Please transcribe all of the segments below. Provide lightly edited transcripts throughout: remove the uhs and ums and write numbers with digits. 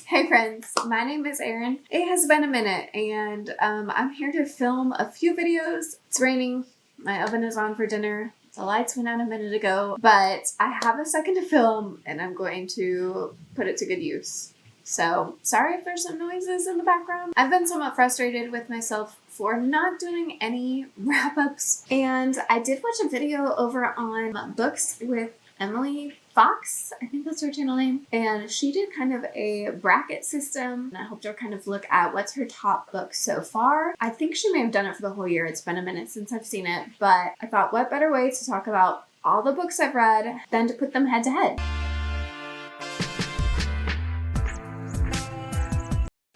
Hey friends, my name is Erin. It has been a minute and I'm here to film a few videos. It's raining, my oven is on for dinner, the lights went out a minute ago, but I have a second to film and I'm going to put it to good use. So sorry if there's some noises in the background. I've been somewhat frustrated with myself for not doing any wrap-ups, and I did watch a video over on Books with Emily Fox, I think that's her channel name, and she did kind of a bracket system, and I helped her kind of look at what's her top book so far. I think she may have done it for the whole year. It's been a minute since I've seen it, but I thought what better way to talk about all the books I've read than to put them head to head.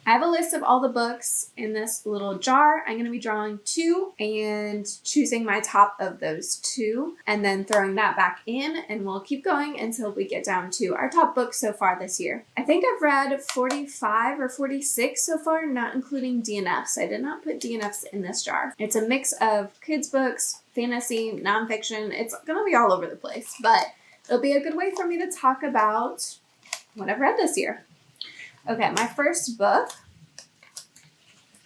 I have a list of all the books in this little jar. I'm going to be drawing two and choosing my top of those two and then throwing that back in, and we'll keep going until we get down to our top books so far this year. I think I've read 45 or 46 so far, not including DNFs. I did not put DNFs in this jar. It's a mix of kids books, fantasy, nonfiction. It's going to be all over the place, but it'll be a good way for me to talk about what I've read this year. Okay, my first book,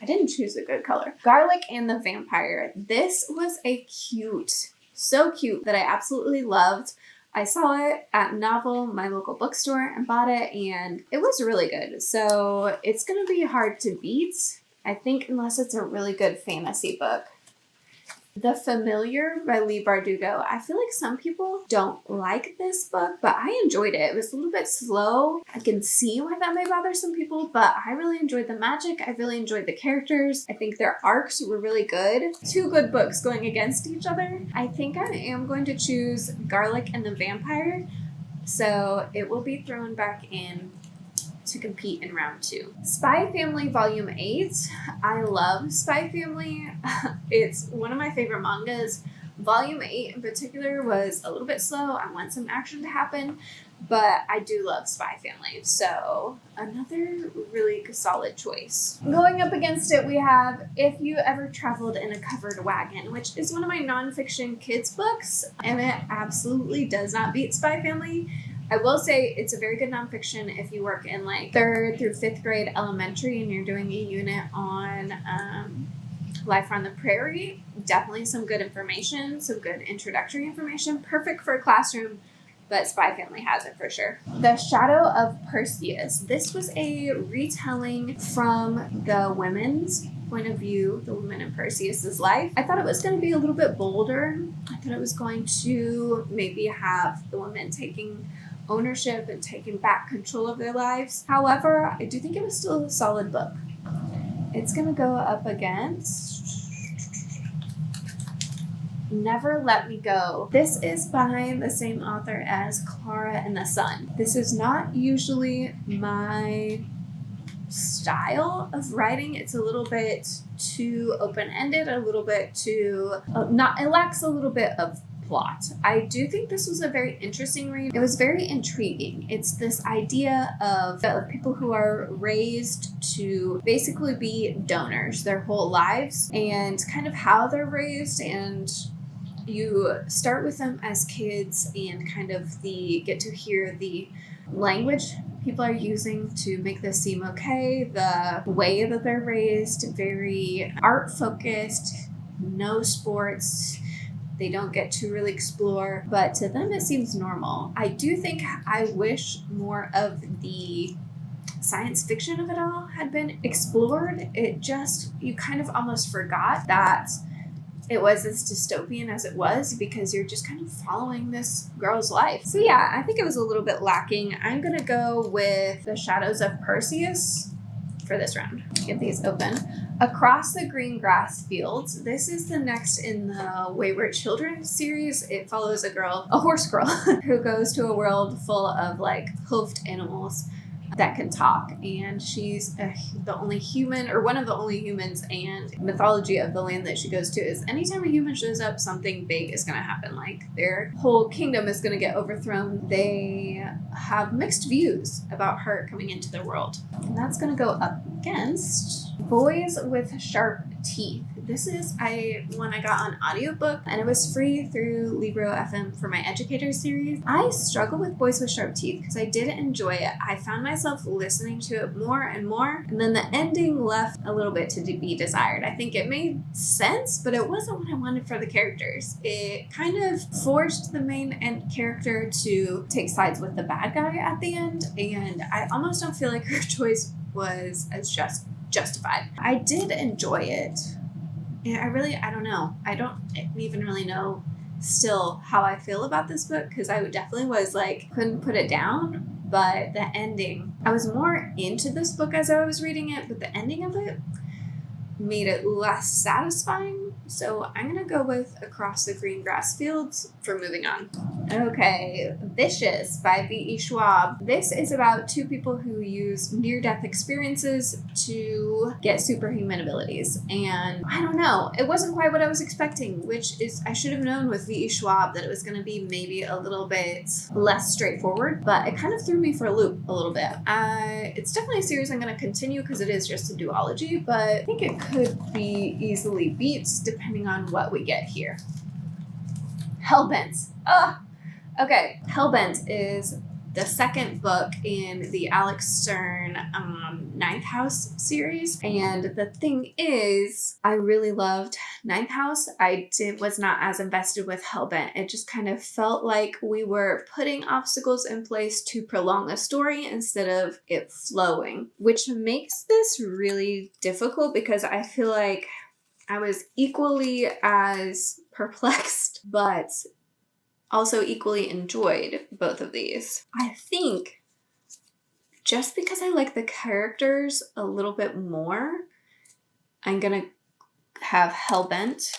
I didn't choose a good color. Garlic and the Vampire. This was so cute that I absolutely loved. I saw it at Novel, my local bookstore, and bought it, and it was really good. So it's gonna be hard to beat, I think, unless it's a really good fantasy book. The Familiar by Leigh Bardugo. I feel like some people don't like this book, but I enjoyed it. It was a little bit slow. I can see why that may bother some people, but I really enjoyed the magic. I really enjoyed the characters. I think their arcs were really good. Two good books going against each other. I think I am going to choose Garlic and the Vampire, so it will be thrown back in to compete in round 2. Spy Family Volume 8. I love Spy Family. It's one of my favorite mangas. Volume 8 in particular was a little bit slow. I want some action to happen, but I do love Spy Family. So another really solid choice. Going up against it, we have If You Ever Traveled in a Covered Wagon, which is one of my nonfiction kids books, and it absolutely does not beat Spy Family. I will say it's a very good nonfiction if you work in like 3rd through 5th grade elementary and you're doing a unit on life on the prairie. Definitely some good information, some good introductory information. Perfect for a classroom, but Spy Family has it for sure. The Shadow of Perseus. This was a retelling from the women's point of view, the women in Perseus's life. I thought it was going to be a little bit bolder. I thought it was going to maybe have the women taking ownership and taking back control of their lives. However, I do think it was still a solid book. It's going to go up against Never Let Me Go. This is by the same author as Clara and the Sun. This is not usually my style of writing. It's a little bit too open-ended, a little bit too it lacks a little bit of plot. I do think this was a very interesting read. It was very intriguing. It's this idea of people who are raised to basically be donors their whole lives, and kind of how they're raised, and you start with them as kids and kind of get to hear the language people are using to make this seem okay, the way that they're raised, very art focused, no sports. They don't get to really explore, but to them it seems normal. I do think I wish more of the science fiction of it all had been explored. You kind of almost forgot that it was as dystopian as it was, because you're just kind of following this girl's life. So yeah, I think it was a little bit lacking. I'm gonna go with The Shadows of Perseus for this round. Get these open. Across the Green Grass Fields. This is the next in the Wayward Children series. It follows a horse girl, who goes to a world full of like hoofed animals that can talk, and she's the only human, or one of the only humans, and mythology of the land that she goes to is anytime a human shows up, something big is going to happen. Like their whole kingdom is going to get overthrown. They have mixed views about her coming into their world, and that's going to go up against Boys with Sharp Teeth. This is one I got on audiobook, and it was free through Libro FM for my educator series. I struggle with Boys with Sharp Teeth because I did enjoy it. I found myself listening to it more and more, and then the ending left a little bit to be desired. I think it made sense, but it wasn't what I wanted for the characters. It kind of forced the main character to take sides with the bad guy at the end, and I almost don't feel like her choice was as justified. I did enjoy it. And I don't know. I don't even really know still how I feel about this book, because I definitely was like, couldn't put it down. But the ending, I was more into this book as I was reading it, but the ending of it made it less satisfying. So I'm going to go with Across the Green Grass Fields for moving on. Okay, Vicious by V.E. Schwab. This is about two people who use near-death experiences to get superhuman abilities. And I don't know, it wasn't quite what I was expecting, which is, I should have known with V.E. Schwab that it was going to be maybe a little bit less straightforward, but it kind of threw me for a loop a little bit. It's definitely a series I'm going to continue because it is just a duology, but I think it could be easily beat depending on what we get here. Hellbent. Okay, Hellbent is the second book in the Alex Stern Ninth House series. And the thing is, I really loved Ninth House. I was not as invested with Hellbent. It just kind of felt like we were putting obstacles in place to prolong the story instead of it flowing, which makes this really difficult because I feel like I was equally as perplexed, but also equally enjoyed both of these. I think just because I like the characters a little bit more, I'm gonna have Hellbent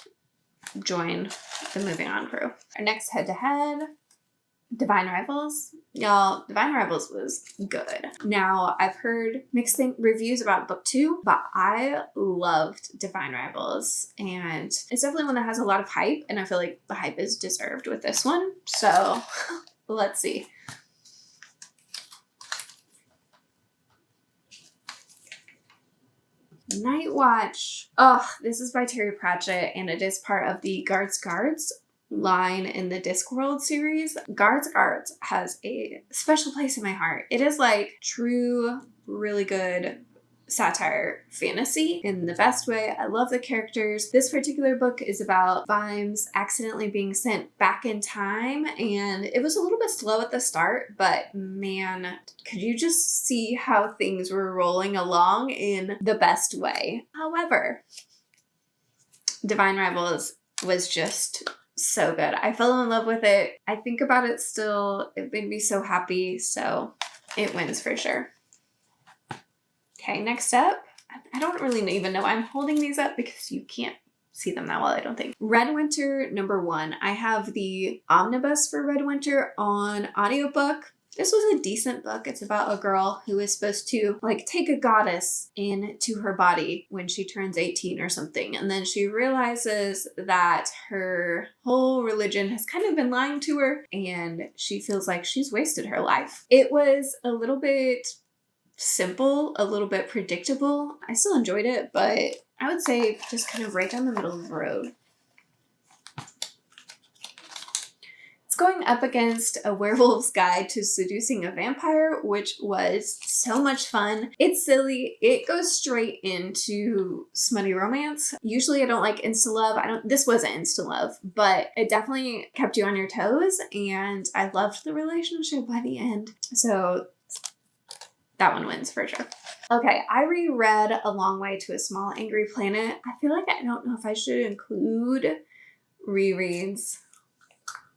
join the Moving On crew. Our next head-to-head, Divine Rivals. Y'all, Divine Rivals was good. Now, I've heard mixed reviews about book 2, but I loved Divine Rivals, and it's definitely one that has a lot of hype, and I feel like the hype is deserved with this one. So, let's see. Night Watch. Oh, this is by Terry Pratchett, and it is part of the Guards line in the Discworld series. Guards has a special place in my heart. It is like true, really good satire fantasy in the best way. I love the characters. This particular book is about Vimes accidentally being sent back in time, and it was a little bit slow at the start, but man, could you just see how things were rolling along in the best way. However, Divine Rivals was just so good. I fell in love with it. I think about it still. It made me so happy, so it wins for sure. Okay, next up. I don't really even know I'm holding these up because you can't see them that well, I don't think. Red Winter #1. I have the omnibus for Red Winter on audiobook. This was a decent book. It's about a girl who is supposed to like take a goddess into her body when she turns 18 or something. And then she realizes that her whole religion has kind of been lying to her and she feels like she's wasted her life. It was a little bit simple, a little bit predictable. I still enjoyed it, but I would say just kind of right down the middle of the road. Going up against A Werewolf's Guide to Seducing a Vampire, which was so much fun. It's silly. It goes straight into smutty romance. Usually I don't like insta-love. This wasn't insta-love, but it definitely kept you on your toes, and I loved the relationship by the end. So that one wins for sure. Okay, I reread A Long Way to a Small Angry Planet. I feel like I don't know if I should include rereads.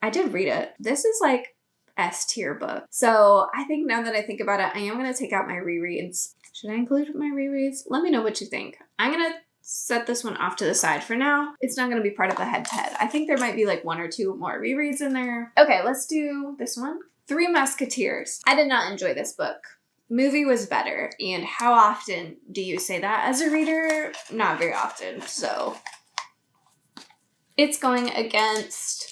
I did read it. This is like S tier book. So I think now that I think about it, I am going to take out my rereads. Should I include my rereads? Let me know what you think. I'm going to set this one off to the side for now. It's not going to be part of the head-to-head. I think there might be like 1 or 2 more rereads in there. Okay, let's do this one. Three Musketeers. I did not enjoy this book. Movie was better. And how often do you say that as a reader? Not very often. So it's going against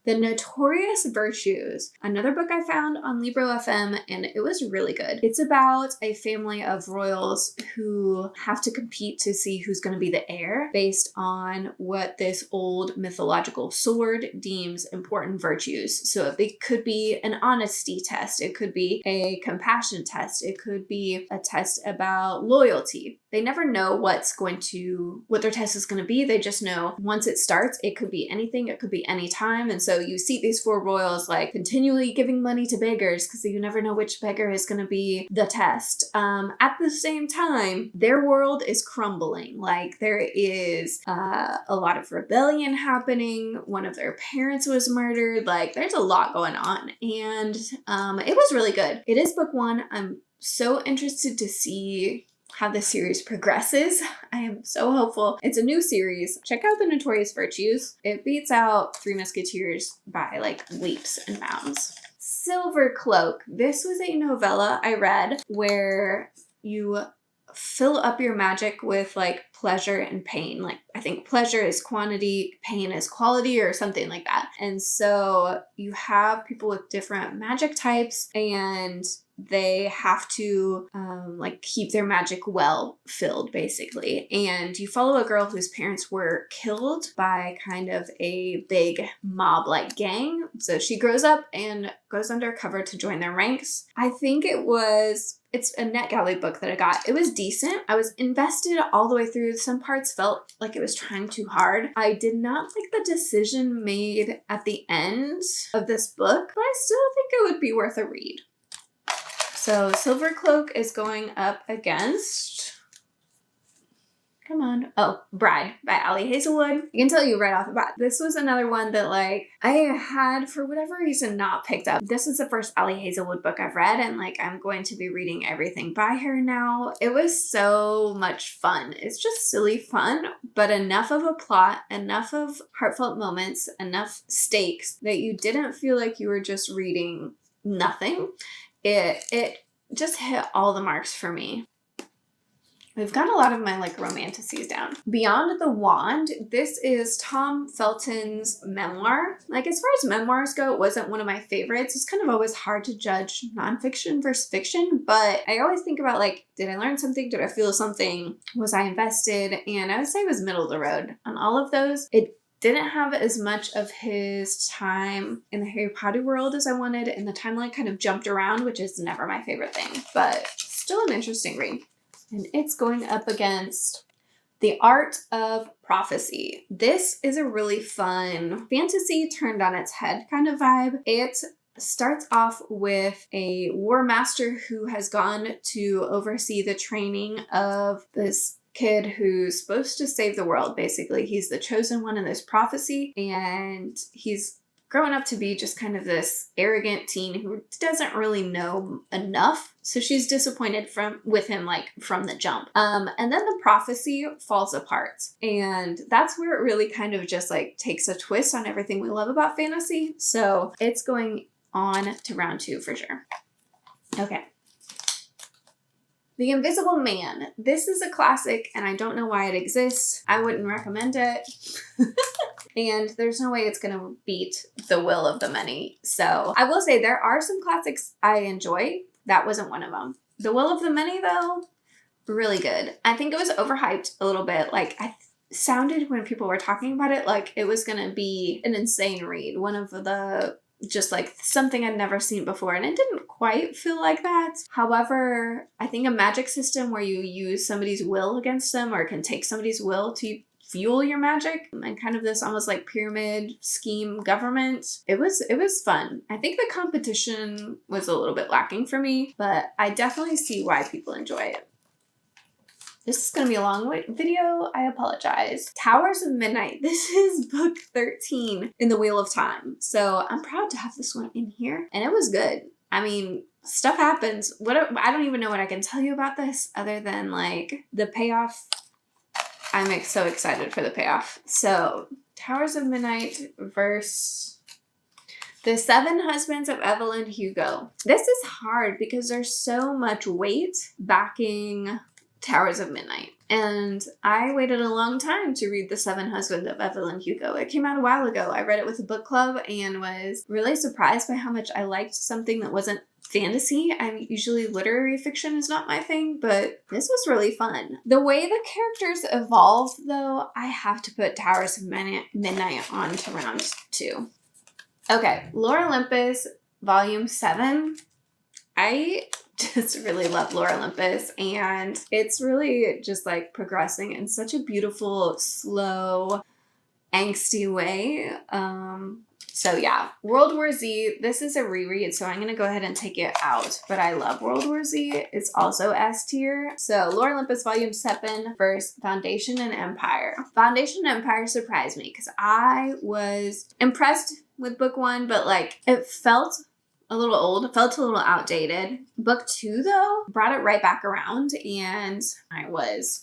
The Notorious Virtues, another book I found on Libro FM, and it was really good. It's about a family of royals who have to compete to see who's going to be the heir based on what this old mythological sword deems important virtues. So it could be an honesty test, it could be a compassion test, it could be a test about loyalty. They never know what their test is going to be. They just know once it starts, it could be anything, it could be any time. And so you see these four royals like continually giving money to beggars because you never know which beggar is going to be the test. At the same time, their world is crumbling. Like there is a lot of rebellion happening. One of their parents was murdered. Like there's a lot going on. And it was really good. It is book one. I'm so interested to see how the series progresses. I am so hopeful. It's a new series. Check out The Notorious Virtues. It beats out Three Musketeers by like leaps and bounds. Silver Cloak. This was a novella I read where you fill up your magic with like pleasure and pain. Like I think pleasure is quantity, pain is quality, or something like that. And so you have people with different magic types and they have to like keep their magic well filled basically. And you follow a girl whose parents were killed by kind of a big mob like gang. So she grows up and goes undercover to join their ranks. I think it's a NetGalley book that I got. It was decent. I was invested all the way through. Some parts felt like it was trying too hard. I did not like the decision made at the end of this book, but I still think it would be worth a read. So Silver Cloak is going up against, come on. Oh, Bride by Ali Hazelwood. I can tell you right off the bat, this was another one that like I had for whatever reason not picked up. This is the first Ali Hazelwood book I've read and like I'm going to be reading everything by her now. It was so much fun. It's just silly fun, but enough of a plot, enough of heartfelt moments, enough stakes that you didn't feel like you were just reading nothing. It just hit all the marks for me. We've got a lot of my like romanticies down. Beyond the Wand, this is Tom Felton's memoir. Like as far as memoirs go, it wasn't one of my favorites. It's kind of always hard to judge nonfiction versus fiction, but I always think about like, did I learn something? Did I feel something? Was I invested? And I would say it was middle of the road on all of those. It didn't have as much of his time in the Harry Potter world as I wanted, and the timeline kind of jumped around, which is never my favorite thing, but still an interesting read. And it's going up against The Art of Prophecy. This is a really fun fantasy turned on its head kind of vibe. It starts off with a war master who has gone to oversee the training of this kid who's supposed to save the world, basically. He's the chosen one in this prophecy, and he's grown up to be just kind of this arrogant teen who doesn't really know enough. So she's disappointed with him like from the jump. And then the prophecy falls apart. And that's where it really kind of just like takes a twist on everything we love about fantasy. So it's going on to round 2 for sure. Okay. The Invisible Man. This is a classic and I don't know why it exists. I wouldn't recommend it. And there's no way it's going to beat The Will of the Many. So I will say there are some classics I enjoy. That wasn't one of them. The Will of the Many though, really good. I think it was overhyped a little bit. Like I sounded when people were talking about it like it was going to be an insane read. One of the just like something I'd never seen before, and it didn't quite feel like that. However, I think a magic system where you use somebody's will against them or can take somebody's will to fuel your magic and kind of this almost like pyramid scheme government. It was fun. I think the competition was a little bit lacking for me, but I definitely see why people enjoy it. This is going to be a long video. I apologize. Towers of Midnight. This is book 13 in the Wheel of Time. So I'm proud to have this one in here. And it was good. I mean, stuff happens. I don't even know what I can tell you about this other than like the payoff. I'm so excited for the payoff. So Towers of Midnight versus The Seven Husbands of Evelyn Hugo. This is hard because there's so much weight backing Towers of Midnight. And I waited a long time to read The Seven Husbands of Evelyn Hugo. It came out a while ago. I read it with a book club and was really surprised by how much I liked something that wasn't fantasy. Usually literary fiction is not my thing, but this was really fun. The way the characters evolve, though, I have to put Towers of Midnight on to round 2. Okay, Lore Olympus, Volume 7. I just really love Lore Olympus, and it's really just like progressing in such a beautiful, slow, angsty way. So yeah, World War Z, this is a reread, so I'm going to go ahead and take it out, but I love World War Z. It's also S tier. So Lore Olympus Volume 7 versus Foundation and Empire. Foundation and Empire surprised me because I was impressed with book 1, but like it felt a little old. It felt a little outdated. Book 2, though, brought it right back around, and I was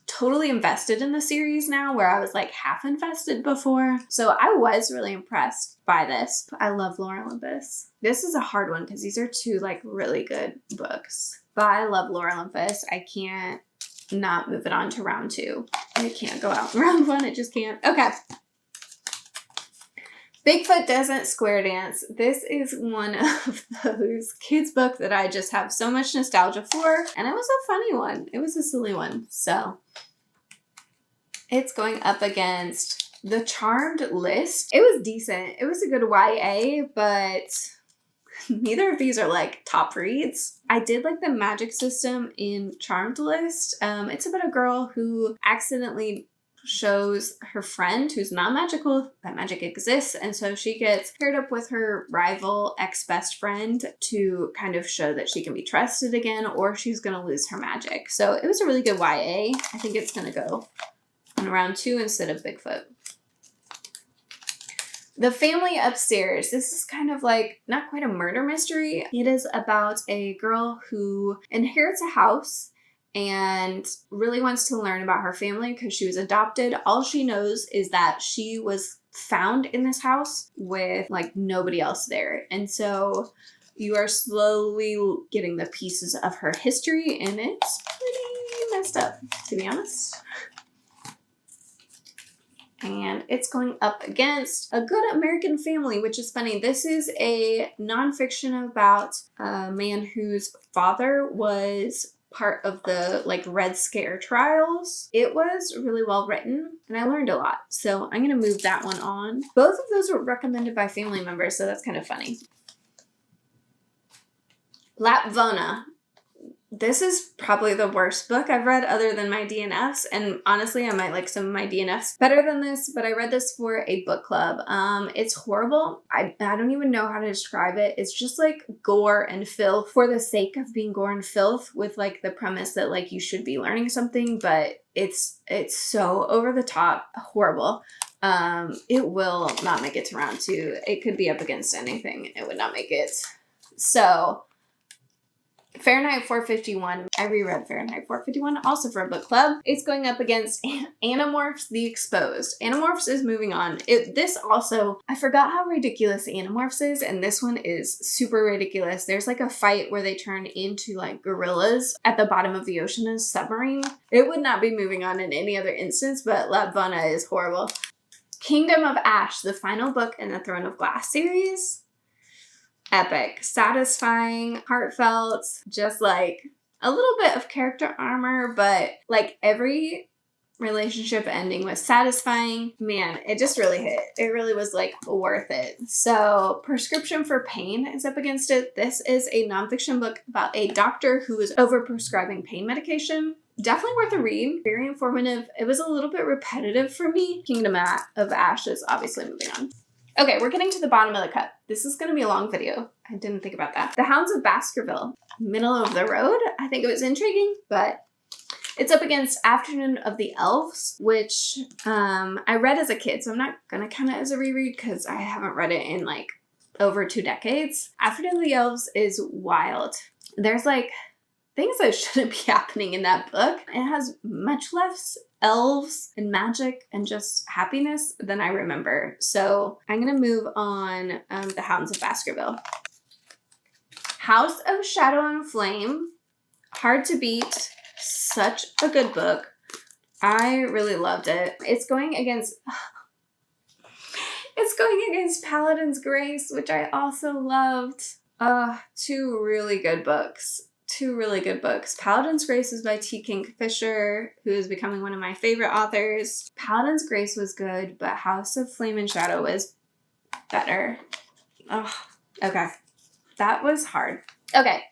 totally invested in the series now, where I was like half invested before. So I was really impressed by this. I love Lore Olympus. This is a hard one because these are 2 like really good books. But I love Lore Olympus. I can't not move it on to round 2. It can't go out in round 1. It just can't. Okay. Bigfoot Doesn't Square Dance. This is one of those kids' books that I just have so much nostalgia for. And it was a funny one. It was a silly one. So it's going up against The Charmed List. It was decent. It was a good YA, but neither of these are like top reads. I did like the magic system in Charmed List. It's about a girl who accidentally shows her friend who's not magical that magic exists, and so she gets paired up with her rival ex-best friend to kind of show that she can be trusted again, or she's gonna lose her magic. So it was a really good YA. I think it's gonna go in round 2 instead of Bigfoot. The Family Upstairs. This is kind of like not quite a murder mystery. It is about a girl who inherits a house and really wants to learn about her family because she was adopted. All she knows is that she was found in this house with like nobody else there. And so you are slowly getting the pieces of her history, and it's pretty messed up, to be honest. And it's going up against A Good American Family, which is funny. This is a nonfiction about a man whose father was part of the like Red Scare trials. It was really well written and I learned a lot. So I'm going to move that one on. Both of those were recommended by family members, so that's kind of funny. Lapvona. This is probably the worst book I've read other than my DNFs, and honestly I might like some of my DNFs better than this, but I read this for a book club. It's horrible. I don't even know how to describe it. It's just like gore and filth for the sake of being gore and filth, with like the premise that like you should be learning something, but it's so over the top horrible. It will not make it to round 2. It could be up against anything. It would not make it. So Fahrenheit 451. I reread Fahrenheit 451, also for a book club. It's going up against Animorphs The Exposed. Animorphs is moving on. This also, I forgot how ridiculous Animorphs is, and this one is super ridiculous. There's like a fight where they turn into like gorillas at the bottom of the ocean in a submarine. It would not be moving on in any other instance, but Lapvona is horrible. Kingdom of Ash, the final book in the Throne of Glass series. Epic, satisfying, heartfelt, just like a little bit of character armor, but like every relationship ending was satisfying. Man, it just really hit. It really was like worth it. So Prescription for Pain is up against it. This is a nonfiction book about a doctor who is overprescribing pain medication. Definitely worth a read. Very informative. It was a little bit repetitive for me. Kingdom of Ash is obviously moving on. Okay, we're getting to the bottom of the cup. This is going to be a long video. I didn't think about that. The Hounds of Baskerville. Middle of the road. I think it was intriguing, but it's up against Afternoon of the Elves, which I read as a kid, so I'm not going to count it as a reread because I haven't read it in like over 2 decades. Afternoon of the Elves is wild. There's like things that shouldn't be happening in that book. It has much less elves and magic and just happiness than I remember. So I'm going to move on The Hounds of Baskerville. House of Shadow and Flame. Hard to beat. Such a good book. I really loved it. It's going against Paladin's Grace, which I also loved. Two really good books. Paladin's Grace is by T. Kingfisher, who is becoming one of my favorite authors. Paladin's Grace was good, but House of Flame and Shadow was better. Okay. That was hard. Okay.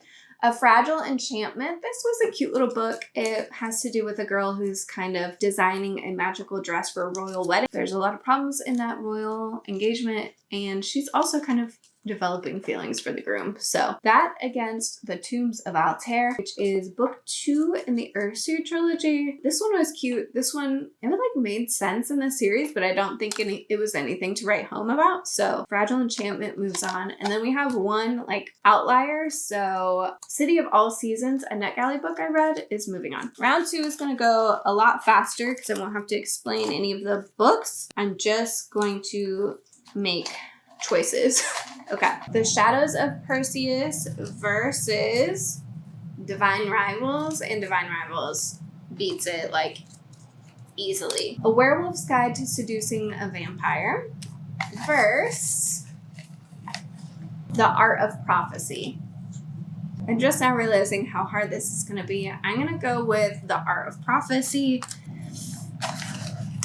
A Fragile Enchantment. This was a cute little book. It has to do with a girl who's kind of designing a magical dress for a royal wedding. There's a lot of problems in that royal engagement, and she's also kind of developing feelings for the groom. So that against The Tombs of Altair, which is book 2 in the Earthseer trilogy. This one was cute. This one, it made sense in the series, but I don't think it was anything to write home about. So Fragile Enchantment moves on. And then we have one outlier. So City of All Seasons, a NetGalley book I read, is moving on. Round 2 is going to go a lot faster because I won't have to explain any of the books. I'm just going to make choices. Okay. The Shadows of Perseus versus Divine Rivals, and Divine Rivals beats it easily. A Werewolf's Guide to Seducing a Vampire versus The Art of Prophecy. I'm just now realizing how hard this is going to be. I'm going to go with The Art of Prophecy.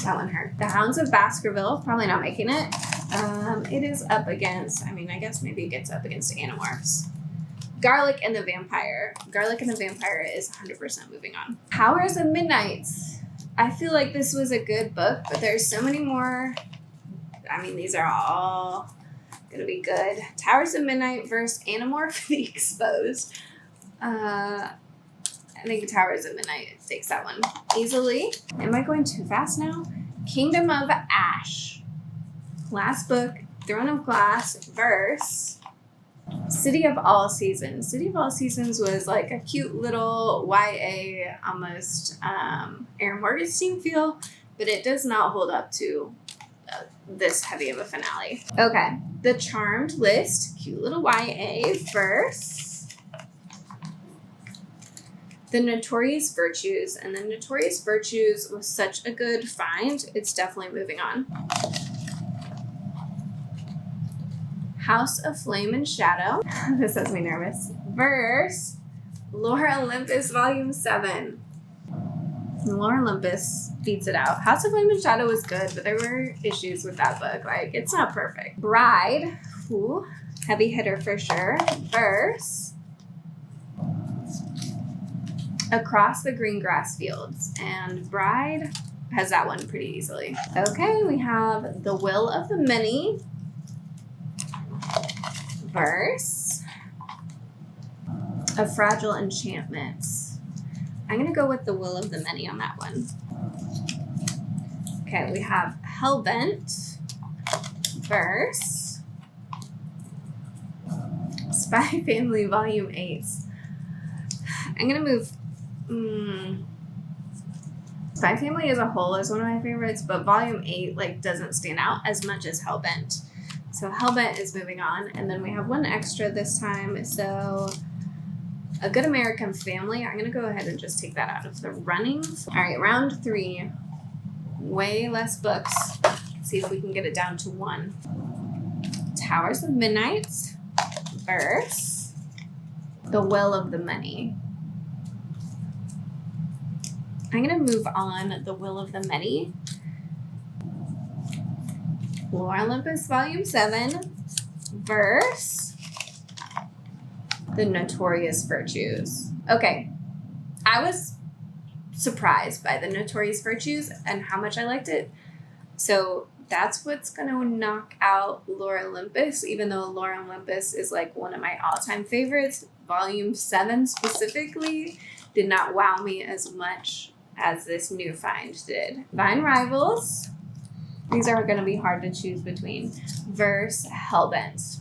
That one hurt. The Hounds of Baskerville, probably not making it. It is up against, I guess maybe it gets up against Animorphs. Garlic and the Vampire. Garlic and the Vampire is 100% moving on. Powers of Midnight. I feel like this was a good book, but there's so many more. These are all going to be good. Towers of Midnight versus Animorph the Exposed. I think Towers of Midnight takes that one easily. Am I going too fast now? Kingdom of Ash. Last book, Throne of Glass versus City of All Seasons. City of All Seasons was a cute little YA, almost Aaron Morgenstein feel, but it does not hold up to this heavy of a finale. Okay, The Charmed List, cute little YA versus The Notorious Virtues. And The Notorious Virtues was such a good find. It's definitely moving on. House of Flame and Shadow. This has me nervous. Versus Lore Olympus Volume 7. Lore Olympus beats it out. House of Flame and Shadow was good, but there were issues with that book. It's not perfect. Bride. Ooh, heavy hitter for sure. Versus Across the Green Grass Fields. And Bride has that one pretty easily. Okay, we have The Will of the Many versus A Fragile Enchantment. I'm going to go with The Will of the Many on that one. Okay, we have Hellbent versus Spy Family Volume 8. I'm going to move... Spy Family as a whole is one of my favorites, but Volume 8 doesn't stand out as much as Hellbent. So Hellbent is moving on. And then we have one extra this time. So A Good American Family. I'm going to go ahead and just take that out of the runnings. All right, round 3. Way less books. Let's see if we can get it down to 1. Towers of Midnight versus The Will of the Many. I'm going to move on The Will of the Many. Lore Olympus Volume 7 versus The Notorious Virtues. Okay, I was surprised by The Notorious Virtues and how much I liked it. So that's what's going to knock out Lore Olympus, even though Lore Olympus is one of my all-time favorites. Volume 7 specifically did not wow me as much as this new find did. Divine Rivals. These are going to be hard to choose between. Versus Hellbent.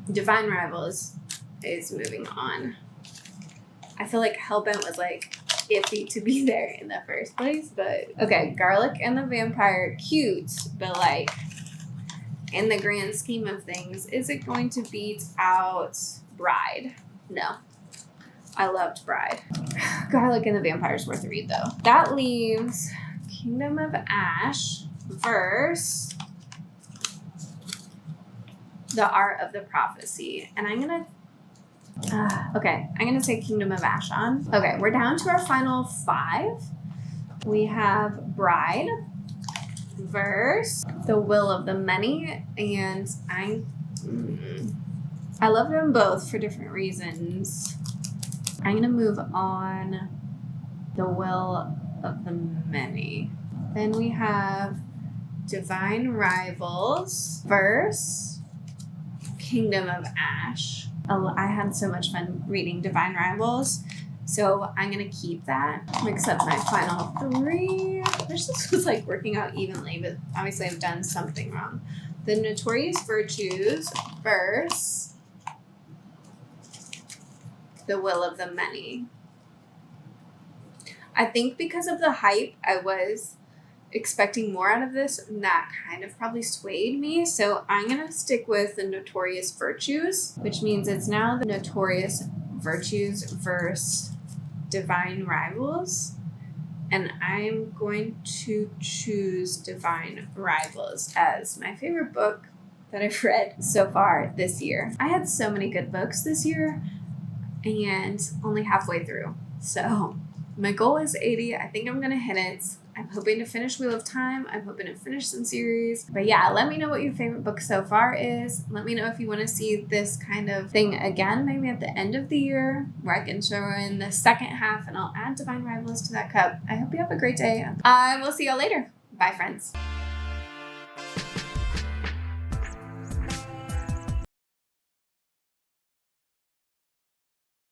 Divine Rivals is moving on. I feel like Hellbent was iffy to be there in the first place, but okay. Garlic and the Vampire, cute, but in the grand scheme of things, is it going to beat out Bride? No. I loved Bride. Garlic and the Vampire's worth a read though. That leaves Kingdom of Ash versus The Art of the Prophecy. And I'm gonna take Kingdom of Ash on. Okay, we're down to our final 5. We have Bride versus The Will of the Many, and I love them both for different reasons. I'm gonna move on The Will of the Many. Then we have Divine Rivals versus Kingdom of Ash. I had so much fun reading Divine Rivals, so I'm gonna keep that. Mix up my final 3. I wish this was like working out evenly, but obviously I've done something wrong. The Notorious Virtues versus The Will of the Many. I think because of the hype, I was expecting more out of this, and that kind of probably swayed me. So I'm going to stick with the Notorious Virtues, which means it's now the Notorious Virtues versus Divine Rivals. And I'm going to choose Divine Rivals as my favorite book that I've read so far this year. I had so many good books this year and only halfway through. So my goal is 80. I think I'm going to hit it. I'm hoping to finish Wheel of Time. I'm hoping to finish some series. But yeah, let me know what your favorite book so far is. Let me know if you want to see this kind of thing again, maybe at the end of the year, where I can throw in the second half and I'll add Divine Rivals to that cup. I hope you have a great day. I will see y'all later. Bye, friends.